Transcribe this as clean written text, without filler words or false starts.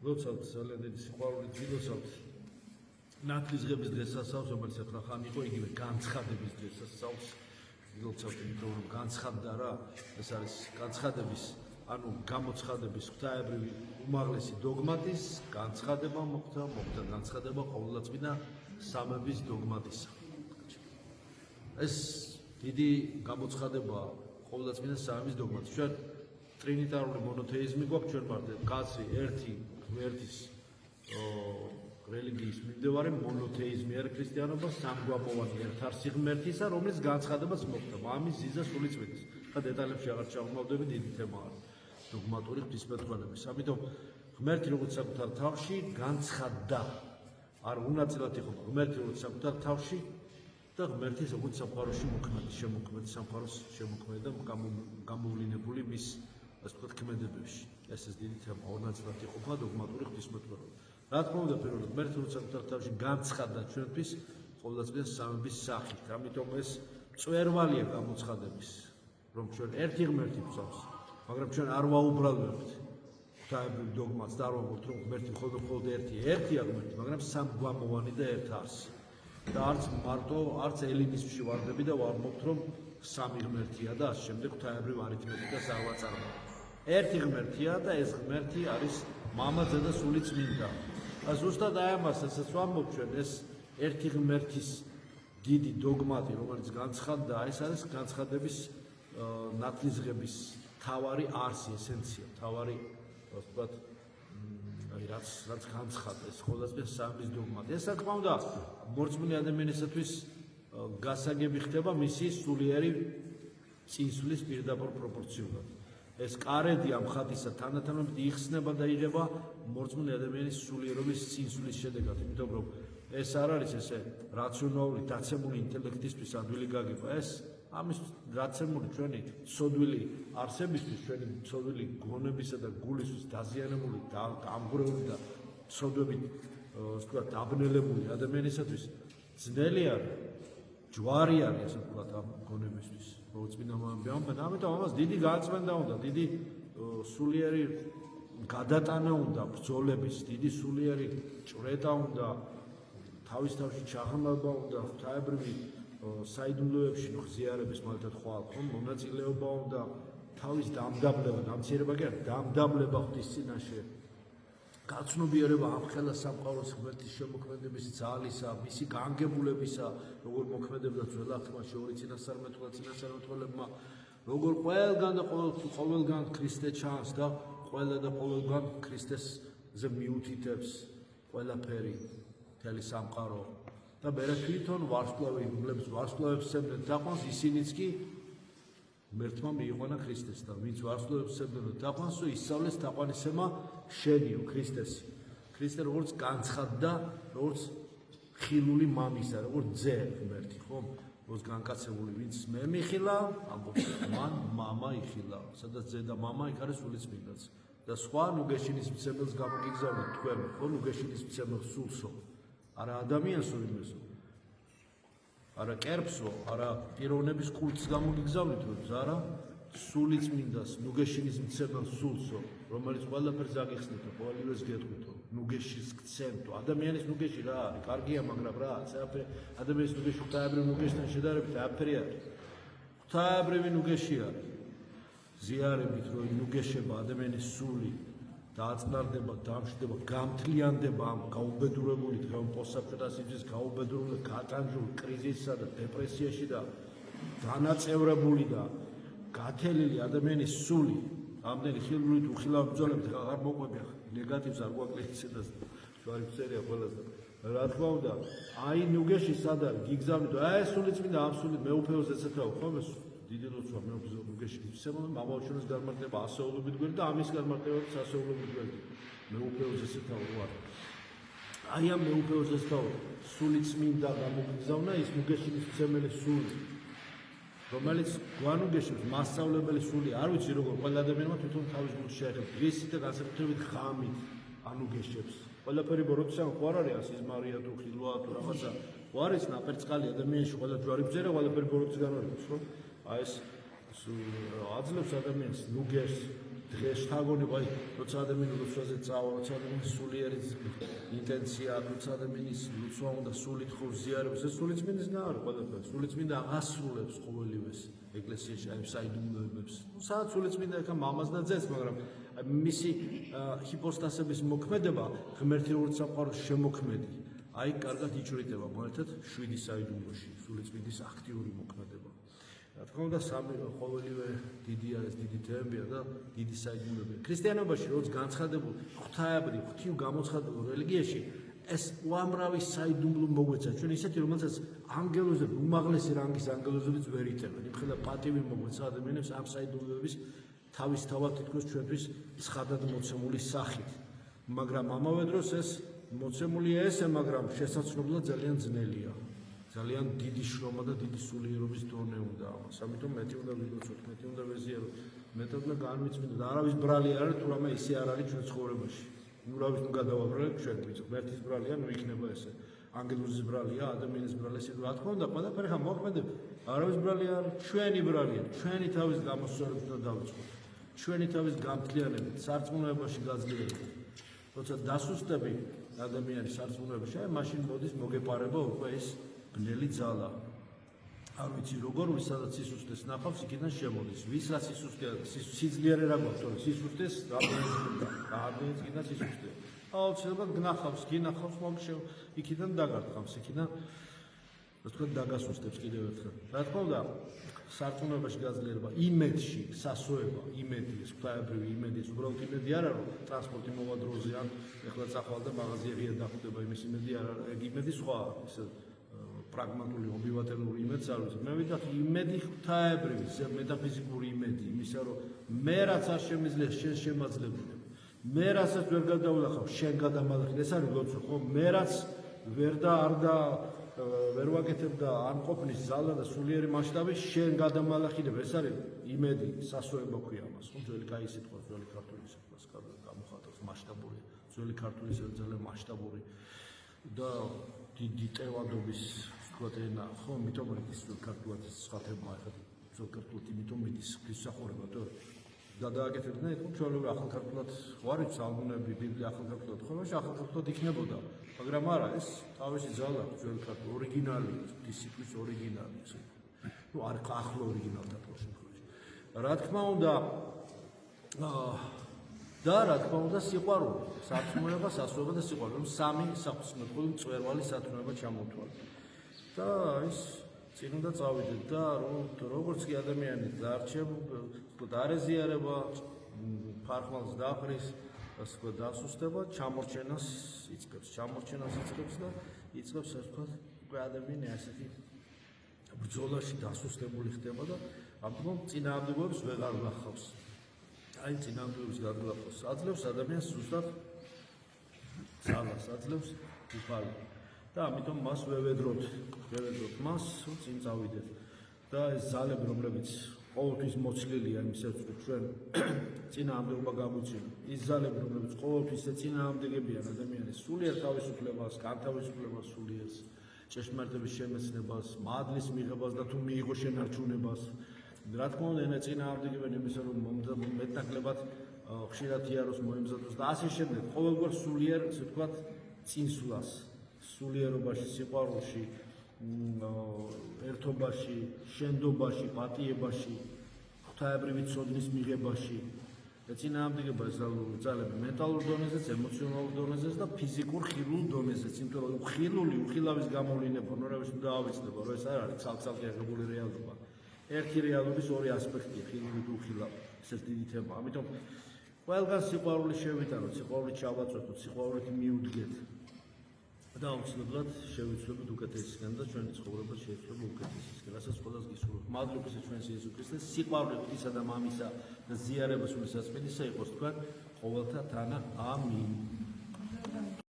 ლოცავთ ძალიან დიდი სიყვარულით ვილოცავთ ნათლისღების დღესასწაულს, რომელიც ახლა ხან იყო იგივე განცხადების დღესასწაულს. ვილოცავთ იმიტომ რომ განცხადდა რა, ეს არის განცხადების, ანუ გამოცხადების ღვთაებრივი უმაღლესი დოგმატის განცხადება მოხდა განცხადება ყოვლადწმინდა სამების დოგმატისა. ეს დიდი გამოცხადება ყოვლადწმინდა სამების დოგმატის. ჩვენ ტრინიტარული მონოთეიზმი გვაქვს, ჩვენ ვართ კაცი ერთი ღმერთის რელიგიის მიმდევარი მონოთეიზმი არის ქრისტიანობა, სამგვამოვანი ერთარსი ღმერთისა, რომლის განცხადებას მოხდა მამის, ზიზა, სული წმინდის. ხა დეტალებში აღარ ჩავმოვდები, დიდი თემა არის დოგმატური ღვთისმეტყველების. ამიტომ ღმერთი როგორც საკუთარ თავში განცხადდა, არ უნაწილად იყო ღმერთი როგორც საკუთარ თავში და ღმერთი როგორც სამყაროში მოქმედი, შემოქმედი სამყაროს შემოქმედი და გამოვლინებული მის ასე ვთქვათ ქმედებებში. ეს დიდი თემა, ორნაწილად იყოფა დოგმატური ღვთისმეტყველება. რა თქმა უნდა, პირველად ღმერთი როგორც საკუთარ თავში განცხადდა ჩვენთვის ყოვლადწმინდა სამების სახით. ამიტომ ეს მწვერვალია გამოცხადების, რომ ჩვენ ერთი ღმერთი გვსავს, მაგრამ ჩვენ არ ვაუბრალდებთ ღვთაებრივ დოგმატს და არ ვამბობთ, რომ ღმერთი მხოლოდ ერთია ღმერთი, მაგრამ სამგვამოვანი და ერთ არსი. და არც მარტო, არც ელინიზმში ვარდები და ვამბობთ, რომ სამი ღმერთია და ასე შემდეგ ღვთაებრივ არითმეტიკას არ ვაწარმოებთ. ერთი ღმერთია და ეს ღმერთი არის მამაძე და სული წმინდა. და ზუსტად აი ამას ესაც ვამბობ ჩვენ, ეს ერთი ღმერთის დიდი დოგმატი, რომელიც განცხადდა, ეს არის განცხადების ნათლისღების თავარი არსი, ესენცია, თავარი, ასე ვთქვათ, აი რაც განცხადდა ეს ყოვლადწმინდა სამების დოგმატი. ეს რა თქმა უნდა, მორწმუნე ადამიანისათვის გასაგები ხდება მისი სულიერი წინსვლის პირდაპირ პროპორციულად. ეს კარედი ამ ხატისა თანდათანობით იხსნება და იღება მორწმუნე ადამიანის სულიერობის წინსვლის შედეგად, იმიტომ რომ ეს არ არის ესე რაციონალური დაცემული ინტელექტისთვის ადვილი გაგება, ეს ამის დაცემული ჩვენი ცოდვილი არსებისთვის, ჩვენი ცოდვილი გონებისა და გულისთვის დაზიანებული და ამღვრეული და ცოდვებით ასე ვთქვათ დაბნელებული ადამიანისათვის ძნელი არის, ჯვარი არის ასე ვთქვათ ამ გონებისთვის. როგორც წმინდა მამები ამბობენ, ამიტომ ამას დიდი გაწმენდა უნდა, დიდი სულიერი გადატანა უნდა ბრძოლების, დიდი სულიერი ჭვრეტა უნდა, თავის თავში ჩაღრმავება უნდა, ღვთაებრივი საიდუმლოებში ღზიარების მაგალითად ხვალ ხომ მონაწილეობა უნდა, თავის დამდაბლება, დამცირება კი არა, დამდაბლება ღვთის წინაშე, გაცნობიერება ამხელა სამყაროს ღმერთის შემოქმედების ძალისა, მისი განგებულებისა, როგორ მოქმედებდა ძველ აღთქმაში ორი წინასწარმეტყველებმა, როგორ ყველგან და ყოველგან ქრისტე ჩანს და ყველა და ყოველგან ქრისტესზე მიუთითებს ყველაფერი, მთელი სამყარო. და მერე თვითონ ვარსკვლავი, რომლებიც ვარსკვლავებს სცემდნენ დაყვანს, ისინიც კი ღმერთმა მიიყვანა ქრისტეს და ვინც ვარსკვლავებს სცემდნენ დაყვანს, ისწავლეს დაყვანისემა შენიო ქრისტესი. ქრისტე როგორც განცხადდა, როგორც ხილული მამისა, როგორც ძე ღმერთი, ხომ? როგორც განკაცებული, ვინც მე მიხილა, ამბობს, მან მამა იხილა. სადაც ძე და მამა, იქ არის სული წმინდაც. და სხვა ნუგეშინის მცემელს გამოგიგზავნეთ თქვენ, ხო ნუგეშინის მცემელს სულსო. არა ადამიანსო იმესო, არა კერპსო, არა პიროვნების კულტს გამოგიგზავნით, არა სული წმინდას, ნუგეშინის მცემელ სულსო, რომელიც ყველაფერს აგიხსნითო, ყველივეს გეტყვითო, ნუგეშის გცემთო. ადამიანის ნუგეში რა არის? კარგია, მაგრამ რა არის? ადამიანის ნუგეში ღვთაებრივ ნუგეშთან შედარებით არაფერი არის. ღვთაებრივი ნუგეში არის. ზიარებით, რომ ნუგეშება ადამიანის სული დააწნარდება, დამშვიდება, გამთლიანდება ამ გაუბედურებული დღევ პოსტსაბჭოთა გაუბედურებული, გატანჯული კრიზისსა და დეპრესიაში და დანაწევრებული და გათელილი ადამიანის სული, ამდენი ხილულით უხილავ ბრძოლებით აღარ მოყვებია, ნეგატივს არ გვაკლეიცე და ჯვარი წერია ყველას და რა თქმა უნდა, აი ნუგეში სად არის, გიგზავნით, აი სული წმინდა ამ სული მეუფეოს ეცეთავ, ხო ეს დიდი ლოცვა მეუფეოს ნუგეში გიცემო, მამაოჩვენოს განმარტება ასეულობით გვერდი და ამის განმარტებაც ასეულობით გვერდი. მეუფეოს ეცეთავ ვარ. აი ამ მეუფეოს ეცეთავ სული წმინდა გამოგიგზავნა ის ნუგეშინის მცემელი სული, რომელიც გვანუგეშებს მასწავლებელი სული, არ ვიცი როგორ ყველა ადამიანმა თვითონ თავის გულში შეეხება გრისით და განსაკუთრებით ღამით ანუგეშებს. ყველაფერი ბოროტისა ხო არ არის სიზმარია თუ ხილვა თუ რაღაცა. ხო არის ნაპერწკალი ადამიანში ყველა ჯვარი ბძერა, ყველაფერი ბოროტისგან არის, ხო? აი ეს აძლევს ადამიანს ნუგეშს დღეს შთაგონება, როცა ადამიანი ლოცვაზე წავა, როცა ადამიანის სულიერი ინტენცია, როცა ადამიანის ლოცვა უნდა სულით ხო ზიარებს, ეს სულიწმინდის ნაარი ყველაფერი. სულიწმინდა აღასრულებს ყოველივეს ეკლესიაში აი საიდუმლოებებს. სადაც სულიწმინდა ეხა მამას და ძეს, მაგრამ მისი ჰიპოსტასების მოქმედება ღმერთი როგორც სამყაროს შემოქმედი. აი კარგად იჭრიტება მოერთად 7 საიდუმლოში სულიწმინდის აქტიური მოქმედება. რა თქმა უნდა, სამი ყოველივე დიდი არის, დიდი თემებია და დიდი საიდუმლოებია. ქრისტიანობაში როგორც განცხადებულ ღვთაებრივ, ღვთივ გამოცხადებულ რელიგიაში ეს უამრავი საიდუმლო მოგვეცა. ჩვენ ისეთი, რომელსაც ანგელოზები, უმაღლესი რანგის ანგელოზებიც ვერ იტევენ. იმხელა პატივი მოგვეცა ადამიანებს ამ საიდუმლოების თავისთავად თითქოს ჩვენთვის ცხადად მოცემული სახით. მაგრამ ამავე დროს ეს მოცემულია ესე, მაგრამ შესაძლებლად ძალიან ძნელია. ძალიან დიდი შრომა და დიდი სულიერობის დონე უნდა ამას. ამიტომ მეტი უნდა ვილოცოთ, მეტი უნდა ვეზიაროთ, მეტად უნდა განვიწმინდოთ. არავის ბრალი არ არის, თუ რამე ისე არ არის ჩვენ ცხოვრებაში. ნუ რავის ნუ გადავაბრალებ ჩვენ ვიცით, ღმერთის ბრალია, ნუ იქნება ესე. ანგელოზის ბრალია, ადამიანის ბრალია, ისე რა თქმა უნდა, ყველაფერი ხა მოქმედებ. არავის ბრალი არ არის, ჩვენი ბრალია, ჩვენი თავის გამოსწორებით უნდა დავიწყოთ. ჩვენი თავის გამთლიანებით, სარწმუნოებაში გაძლიერებით. როცა დასუსტები ადამიანის სარწმუნოებაში, აი მაშინ მოდის მოგეპარება უკვე ეს ბნელი ძალა. არ ვიცი როგორ, ვისაც სისუსტეს ნახავს, იქიდან შემოდის. ვის რა სისუსტეა, სიძლიერე რა გვაქვს, თორე სისუსტეს რამდენიც იქიდან სისუსტეა. აუცილებლად გნახავს, გინახავს, მოგშევ, იქიდან დაგარტყავს, იქიდან რა თქმა უნდა დაგასუსტებს კიდევ ერთხელ. რა თქმა უნდა, სარწმუნოებაში გაძლიერება, იმედში, სასოება, იმედი, ეს ღვთაებრივი იმედი, ეს უბრალოდ იმედი არ არის, რომ ტრანსპორტი მოვა დროზე, ან ეხლა წახვალ და მაღაზია ღია დახვდება, იმის იმედი არ არის, ეგ იმედი სხვა არის, ეს პრაგმატული, ობივატელური იმედს არ ვიცი. მე ვიტყვი იმედი ღვთაებრივი, მეტაფიზიკური იმედი, იმისა, რომ მე რაც არ შემიძლია, შენ შემაძლებელებ. მე რასაც ვერ გადავლახავ, შენ გადამალახი. ეს არის ლოცვა, ხო? მე რაც ვერ და არ და ვერ ვაკეთებ და არ მყოფნის ზალა და სულიერი მასშტაბი, შენ გადამალახინებ. ეს არის იმედი, სასოება ქვია ამას. ხო, ძველი კაი სიტყვა, ძველი ქართული სიტყვა გამოხატავს მასშტაბური, ძველი ქართული ძალიან მასშტაბური და დიდი ტევადობის ვთქვათ ენა, ხო, იმიტომ ის ქართულად სხვათებმა ახლა ძველ ქართულად იმიტომ მიდის გისახურება, თორე გადააკეთებდნენ, ჩვეულებრივ ახალ ქართულად ვარ ცალმუნები, ბიბლია ახალ ქართულად, ხო, მაშინ ახალ ქართულად იქნებოდა, მაგრამ არა, ეს თავისი ძალა ძველ ქართულ ორიგინალი, დისციპლინის ორიგინალი, ესე. ნუ არ ახლო ორიგინალთან თქო შემთხვევაში. რა თქმა უნდა, და რა თქმა უნდა სიყვარული, სარწმუნოება, სასოება და სიყვარული, რომ სამი საფუძვლებელი მწვერვალი სათნოება ჩამოთვალა. და ის წინ უნდა წავიდეთ და როგორც კი ადამიანი დარჩებ, დარეზიარება, ფარხმალს დაახრის, ასე დასუსტება, ჩამორჩენას იწყებს და იწყებს ასე ვთქვათ, უკვე ადამიანი ასეთი ბრძოლაში დასუსტებული ხდება და ამიტომ წინააღმდეგობებს ვეღარ გახავს. აი წინააღმდეგობის გადალახავს აძლევს ადამიანს ზუსტად ძალას, აძლევს უფალი. და ამიტომ მას ვევედროთ მას, წინ წავიდეთ. და ეს ძალები, რომლებიც ყოველთვის მოცლილია იმისათვის, რომ ჩვენ წინააღმდეგობა გამოიწვიოთ. ის ძალები, რომლებიც ყოველთვის წინააღმდეგებიან ადამიანის სულიერ თავისუფლებას, განთავისუფლებას, სულიერს, ჭეშმარიტების შემეცნებას, მადლის მიღებას და თუ მიიღო შენარჩუნებას. რა თქმა უნდა, ენა წინააღმდეგებიან იმისა, რომ მეტნაკლებად ხშირად იაროს მოემზადოს და ასე შემდეგ. ყოველგვარ სულიერ, ასე ვთქვათ, წინსვლას, სულიერობაში, სიყვარულში, ერთობაში, შენდობაში, პატიებაში, ღვთაებრივი ცოდნის მიღებაში. წინააღმდეგება ეს ძალები მენტალურ დონეზეც, ემოციონალურ დონეზეც და ფიზიკურ ხილულ დონეზეც, იმიტომ რომ უხილავის გამოვლინება, ნორავის უნდა ავიცნობა, რომ ეს არ არის ცალ-ცალკე აღებული რეალობა. ერთი რეალობის ორი ასპექტია, ხილული და უხილავი. ეს დიდი თემა. ამიტომ ყველგან სიყვარული შევიტანოთ, სიყვარულით ჩავაწვეთოთ, სიყვარულით მიუდგეთ. და აუცილებლად შევიცვლებით უკეთესისგან და ჩვენი ცხოვრება შეიცვლება უკეთესისგან. რასაც ყველას გისურვებთ. მადლობს ჩვენს იესო ქრისტეს, სიყვარული ღვთისა და მამისა და ზიარება სული სასწინისა იყოს თქვენ ყოველთა თანა. ამინ.